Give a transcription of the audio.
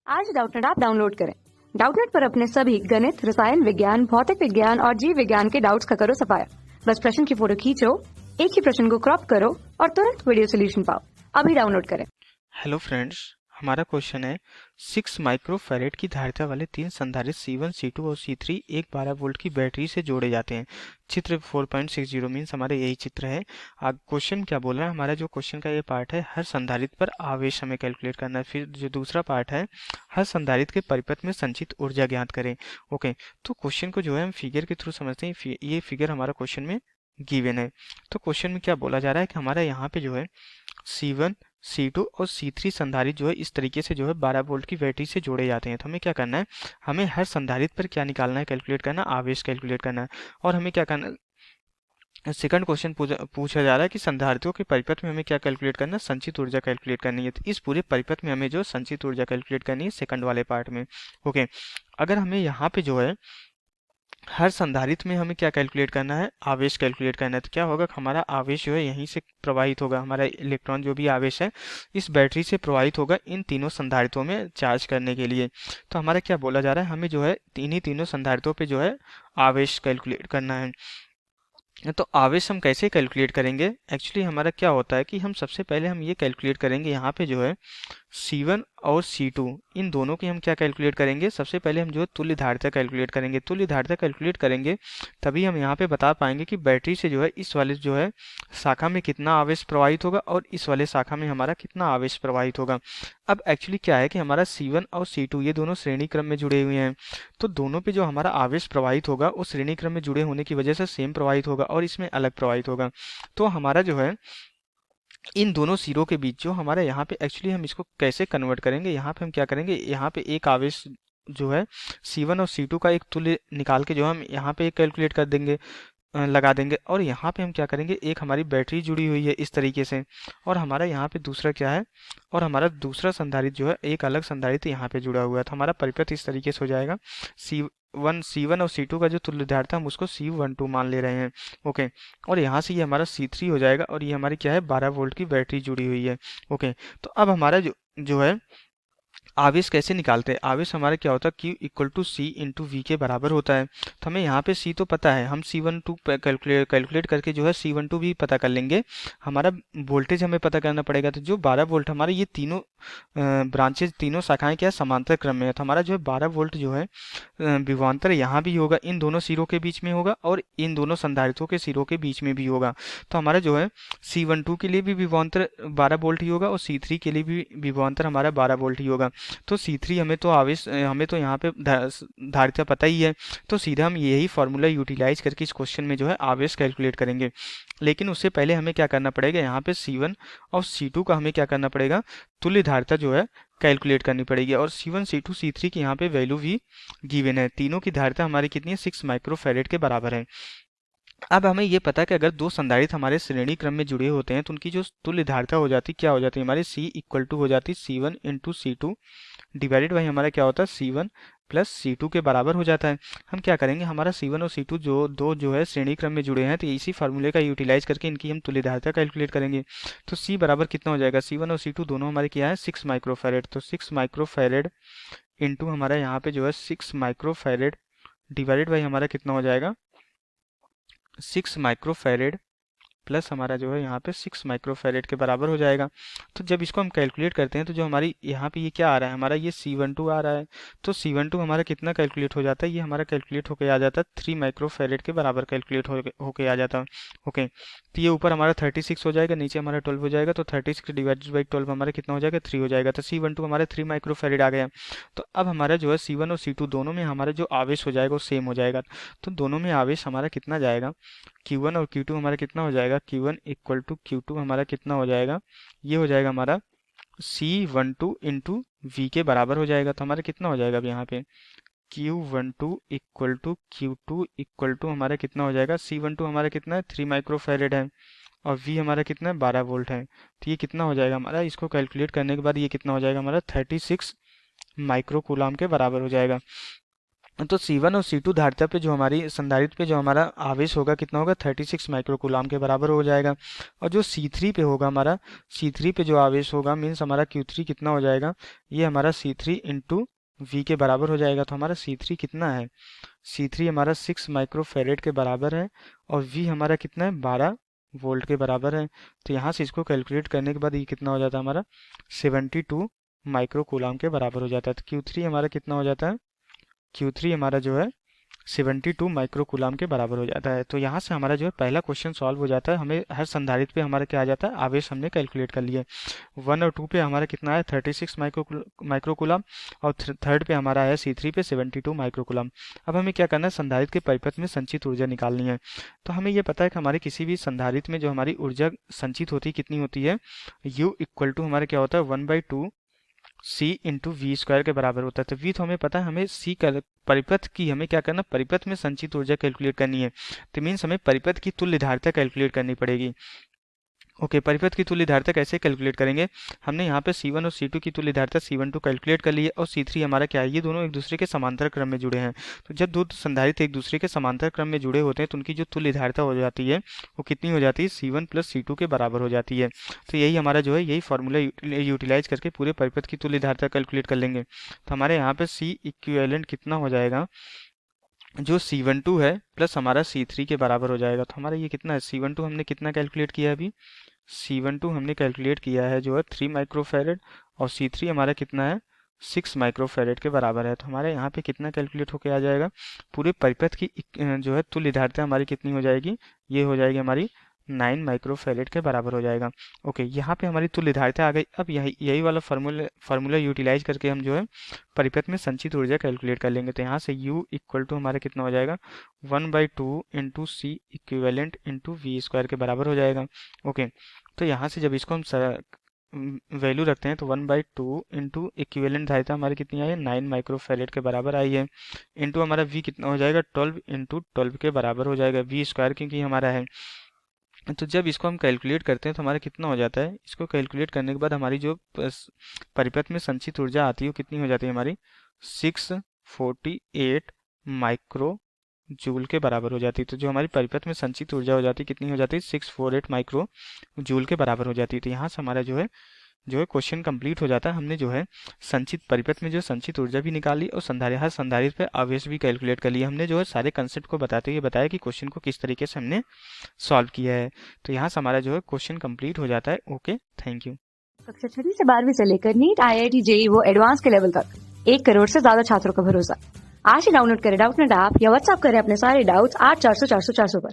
आज Doubtnut app download करें। Doubtnut पर अपने सभी गणित, रसायन विज्ञान, भौतिक विज्ञान और जीव विज्ञान के डाउट्स का करो सफाया। बस प्रश्न की फोटो खींचो, एक ही प्रश्न को क्रॉप करो और तुरंत वीडियो सोल्यूशन पाओ। अभी डाउनलोड करें। हेलो फ्रेंड्स, हमारा क्वेश्चन है 6 माइक्रोफैरेड की धारिता वाले तीन संधारित्र C1, C2 और C3 एक 12 वोल्ट की बैटरी से जोड़े जाते हैं। चित्र 4.60 मीन्स हमारे यही चित्र है। क्वेश्चन क्या बोल रहा है, हमारा जो क्वेश्चन का ये पार्ट है हर संधारित्र पर आवेश हमें कैलकुलेट करना है। फिर जो दूसरा पार्ट है हर संधारित्र के परिपथ में संचित ऊर्जा ज्ञात करें। ओके, तो क्वेश्चन को जो है हम फिगर के थ्रू समझते हैं। ये फिगर हमारा क्वेश्चन में गिवन है। तो क्वेश्चन में क्या बोला जा रहा है कि हमारा यहाँ पे जो है C1, C2 और C3 संधारित्र जो है इस तरीके से जो है 12 वोल्ट की बैटरी से जोड़े जाते हैं। तो हमें क्या करना है, हमें हर संधारित्र पर क्या निकालना है, कैलकुलेट करना, आवेश कैलकुलेट करना है। और हमें क्या करना है, सेकंड क्वेश्चन पूछा जा रहा है कि संधारित्रों के परिपथ में हमें क्या कैलकुलेट करना है, संचित ऊर्जा कैलकुलेट करनी है। तो इस पूरे परिपथ में हमें जो संचित ऊर्जा कैलकुलेट करनी है सेकंड वाले पार्ट में। ओके, अगर हमें यहाँ पे जो है हर संधारित्र में हमें क्या कैलकुलेट करना है, आवेश कैलकुलेट करना है। तो क्या होगा, हमारा आवेश जो है यहीं से प्रवाहित होगा, हमारा इलेक्ट्रॉन जो भी आवेश है इस बैटरी से प्रवाहित होगा इन तीनों संधारित्रों में चार्ज करने के लिए। तो हमारा क्या बोला जा रहा है, हमें जो है इन्हीं तीनों संधारित्रों पे जो है आवेश कैलकुलेट करना है। तो आवेश हम कैसे कैलकुलेट करेंगे, एक्चुअली हमारा क्या होता है कि हम सबसे पहले हम ये कैलकुलेट करेंगे, यहाँ पे जो है C1 और C2 इन दोनों की हम क्या कैलकुलेट करेंगे, सबसे पहले हम जो है तुल्य धारिता कैलकुलेट करेंगे। तुल्य धारिता कैलकुलेट करेंगे तभी हम यहाँ पे बता पाएंगे कि बैटरी से जो है इस वाले जो है शाखा में कितना आवेश प्रवाहित होगा और इस वाले शाखा में हमारा कितना आवेश प्रवाहित होगा। अब एक्चुअली क्या है कि हमारा C1 और C2 ये दोनों श्रेणी क्रम में जुड़े हुए हैं। तो दोनों पे जो हमारा आवेश प्रवाहित होगा वो श्रेणी क्रम में जुड़े होने की वजह से सेम प्रवाहित होगा और इसमें अलग प्रवाहित होगा। तो हमारा जो है इन दोनों सिरों के बीच जो हमारा यहाँ पे एक्चुअली हम इसको कैसे कन्वर्ट करेंगे, यहाँ पे हम क्या करेंगे, यहाँ पे एक आवेश जो है C1 और C2 का एक तुल्य निकाल के जो हम यहाँ पे एक कैलकुलेट कर देंगे, लगा देंगे। और यहाँ पे हम क्या करेंगे, एक हमारी बैटरी जुड़ी हुई है इस तरीके से, और हमारा यहाँ पे दूसरा क्या है, और हमारा दूसरा संधारित्र जो है एक अलग संधारित्र यहाँ पे जुड़ा हुआ है। तो हमारा परिपथ इस तरीके से हो जाएगा। C1 और C2 का जो तुल्य धारिता हम उसको C12 मान ले रहे हैं। ओके, और यहाँ से ये हमारा C3 हो जाएगा और ये हमारी क्या है 12 वोल्ट की बैटरी जुड़ी हुई है। ओके, तो अब हमारा जो है आवेश कैसे निकालते हैं, आवेश हमारा क्या होता है, Q equal to C into V के बराबर होता है। तो हमें यहाँ पे C तो पता है, हम C12 कैलकुलेट करके जो है C12 भी पता कर लेंगे। हमारा वोल्टेज हमें पता करना पड़ेगा। तो जो 12 वोल्ट हमारे ये तीनों ब्रांचेज, तीनों शाखाएं क्या है समांतर क्रम में है। तो हमारा जो है 12 वोल्ट जो है विभवांतर यहाँ भी होगा, इन दोनों सिरों के बीच में होगा और इन दोनों संधारित्रों के सिरों के बीच में भी होगा। तो हमारा जो है C12 के लिए भी विभवांतर 12 वोल्ट ही होगा और C3 के लिए भी विभवांतर हमारा 12 वोल्ट ही होगा। तो C3 हमें तो आवेश, हमें तो यहाँ पे धारिता पता ही है, तो सीधा हम यही फॉर्मूला यूटिलाइज करके इस क्वेश्चन में जो है आवेश कैलकुलेट करेंगे। लेकिन उससे पहले हमें क्या करना पड़ेगा, यहाँ पे C1 और C2 का हमें क्या करना पड़ेगा, तुल्य धारिता जो है कैलकुलेट करनी पड़ेगी। और C1, C2, C3 की यहाँ पे वैल्यू भी गिवन है। तीनों की धारिता हमारी कितनी है, 6 माइक्रोफैरेड के बराबर है। अब हमें ये पता है कि अगर दो संधारित्र हमारे श्रेणी क्रम में जुड़े होते हैं तो उनकी जो तुल्य धारिता हो जाती क्या हो जाती है, हमारी C इक्वल टू हो जाती C1 into C2 divided by हमारा क्या होता है C1 प्लस C2 के बराबर हो जाता है। हम क्या करेंगे, हमारा C1 और C2 जो है श्रेणी क्रम में जुड़े हैं, तो इसी फार्मूले का यूटिलाइज करके इनकी हम तुल्य धारिता कैलकुलेट करेंगे। तो C बराबर कितना हो जाएगा, C1 और C2 दोनों हमारे क्या है 6 माइक्रोफैरेड। तो 6 माइक्रोफैरेड इंटू हमारा यहाँ पे जो है 6 माइक्रोफैरेड डिवाइडेड बाई हमारा कितना हो जाएगा 6 माइक्रोफैरेड प्लस हमारा जो है यहाँ पे 6 माइक्रोफैरेड के बराबर हो जाएगा। तो जब इसको हम कैलकुलेट करते हैं तो जो हमारी यहाँ पे ये क्या आ रहा है, हमारा ये C12 आ रहा है। तो C12 हमारा कितना कैलकुलेट हो जाता है, ये हमारा कैलकुलेट होके आ जाता है 3 माइक्रोफैरेड के बराबर कैलकुलेट होके आ जाता है। ओके, तो ये ऊपर हमारा 36 हो जाएगा, नीचे हमारा 12 हो जाएगा। तो 36 डिवाइडेड बाई 12 हमारा कितना हो जाएगा 3 हो जाएगा। तो C12 हमारे 3 माइक्रोफैरेड आ गया। तो अब हमारा जो है C1 और C2 दोनों में हमारा जो आवेश हो जाएगा वो सेम हो जाएगा। तो दोनों में आवेश हमारा कितना जाएगा, Q1 और Q2 हमारा कितना हो जाएगा, Q1 इक्वल टू Q2 हमारा कितना हो जाएगा, ये हो जाएगा हमारा C12 इंटू वी के बराबर हो जाएगा। तो हमारा कितना हो जाएगा अब यहाँ पे Q12 equal to Q2 equal to हमारा कितना हो जाएगा, C12 हमारा कितना है 3 माइक्रोफैरेड है और V हमारा कितना है 12 वोल्ट है। तो ये कितना हो जाएगा हमारा, इसको कैलकुलेट करने के बाद ये कितना हो जाएगा हमारा 36 माइक्रो कूलाम के बराबर हो जाएगा। तो C1 और C2 धारिता पे जो हमारी संधारित्र पे जो हमारा आवेश होगा कितना होगा 36 माइक्रोकूलाम के बराबर हो जाएगा। और जो C3 पे होगा हमारा C3 पे जो आवेश होगा मीन्स हमारा Q3 कितना हो जाएगा, ये हमारा C3 इंटू V के बराबर हो जाएगा। तो हमारा C3 कितना है, C3 हमारा 6 माइक्रोफेरेड के बराबर है और V हमारा कितना है 12 वोल्ट के बराबर है। तो यहाँ से इसको कैलकुलेट करने के बाद ये कितना हो जाता है हमारा 72 माइक्रोकूलाम के बराबर हो जाता है। तो Q3 हमारा कितना हो जाता है, Q3 हमारा जो है 72 माइक्रोकूलाम के बराबर हो जाता है। तो यहाँ से हमारा जो है पहला क्वेश्चन सॉल्व हो जाता है। हमें हर संधारित्र पे हमारा क्या आ जाता है, आवेश हमने कैलकुलेट कर लिया। 1 और 2 पे हमारा कितना है 36 माइक्रोकूलाम और थर्ड पे हमारा है C3 पे 72 माइक्रोकूलाम। अब हमें क्या करना है, संधारित्र के परिपथ में संचित ऊर्जा निकालनी है। तो हमें ये पता है कि हमारे किसी भी संधारित्र में जो हमारी ऊर्जा संचित होती है कितनी होती है, U इक्वल टू हमारे क्या होता है 1/2 C इंटू वी स्क्वायर के बराबर होता है। तो V तो हमें पता है, हमें C का परिपथ की हमें क्या करना, परिपथ में संचित ऊर्जा कैलकुलेट करनी है। तो मीन्स हमें परिपथ की तुल्य धारिता कैलकुलेट करनी पड़ेगी। ओके, परिपथ की तुल्य धारिता कैसे कैलकुलेट करेंगे, हमने यहाँ पे C1 और C2 की तुल्य धारिता C12 कैलकुलेट कर ली है और C3 हमारा क्या है, ये दोनों एक दूसरे के समांतर क्रम में जुड़े हैं। तो जब दो संधारित्र एक दूसरे के समांतर क्रम में जुड़े होते हैं तो उनकी जो तुल्य धारिता हो जाती है वो कितनी हो जाती है, C1 प्लस C2 के बराबर हो जाती है। तो यही हमारा जो है यही फॉर्मूला यूटिलाइज करके पूरे परिपथ की तुल्य धारिता कैलकुलेट कर लेंगे। तो हमारे यहाँ पे C इक्विवेलेंट कितना हो जाएगा, जो C12 है प्लस हमारा C3 के बराबर हो जाएगा। तो हमारा ये कितना है, C12 हमने कितना कैलकुलेट किया है अभी, C12 हमने कैलकुलेट किया है जो है 3 माइक्रोफेरेड और C3 हमारा कितना है 6 माइक्रोफेरेड के बराबर है। तो हमारे यहाँ पे कितना कैलकुलेट होके आ जाएगा, पूरे परिपथ की जो है तुल्य धारिता हमारी कितनी हो जाएगी, ये हो जाएगी हमारी 9 माइक्रोफेरेड के बराबर हो जाएगा। ओके, यहाँ पे हमारी तुल्य धारिता आ गई। अब यही वाला फार्मूला यूटिलाइज करके हम जो है परिपथ में संचित ऊर्जा कैलकुलेट कर लेंगे। तो यहाँ से U इक्वल टू हमारा कितना हो जाएगा 1/2 into C equivalent into V square के बराबर हो जाएगा। ओके, तो यहाँ से जब इसको हम वैल्यू रखते हैं तो 1/2 इंटू इक्विवेलेंट धारिता हमारी कितनी आई है 9 माइक्रोफेरेड के बराबर आई है, इंटू हमारा V कितना हो जाएगा 12 इंटू 12 के बराबर हो जाएगा, V स्क्वायर क्योंकि हमारा है। तो जब इसको हम कैलकुलेट करते हैं तो हमारा कितना हो जाता है, इसको कैलकुलेट करने के बाद हमारी जो परिपथ में संचित ऊर्जा आती है वो कितनी हो जाती है हमारी 648 माइक्रो जूल के बराबर हो जाती है। तो जो हमारी परिपथ में संचित ऊर्जा हो जाती है कितनी हो जाती है 648 माइक्रो जूल के बराबर हो जाती है। तो यहाँ से हमारा जो है क्वेश्चन कंप्लीट हो जाता है। हमने जो है संचित परिपथ में जो संचित ऊर्जा भी निकाली और हर संधारित्र पे आवेश भी कैलकुलेट कर लिया। हमने जो है सारे कंसेप्ट को बताते हुए बताया कि क्वेश्चन को किस तरीके से हमने सॉल्व किया है। तो यहाँ से हमारा जो है क्वेश्चन कंप्लीट हो जाता है। Okay, thank you. कक्षा 6 से 12वीं से लेकर नीट, IIT, JEE वो एडवांस के लेवल तक 1 करोड़ से ज्यादा छात्रों का भरोसा। आज ही डाउनलोड करें डाउटनेट ऐप या व्हाट्सएप करें अपने सारे डाउट्स 8400 400 400 पर।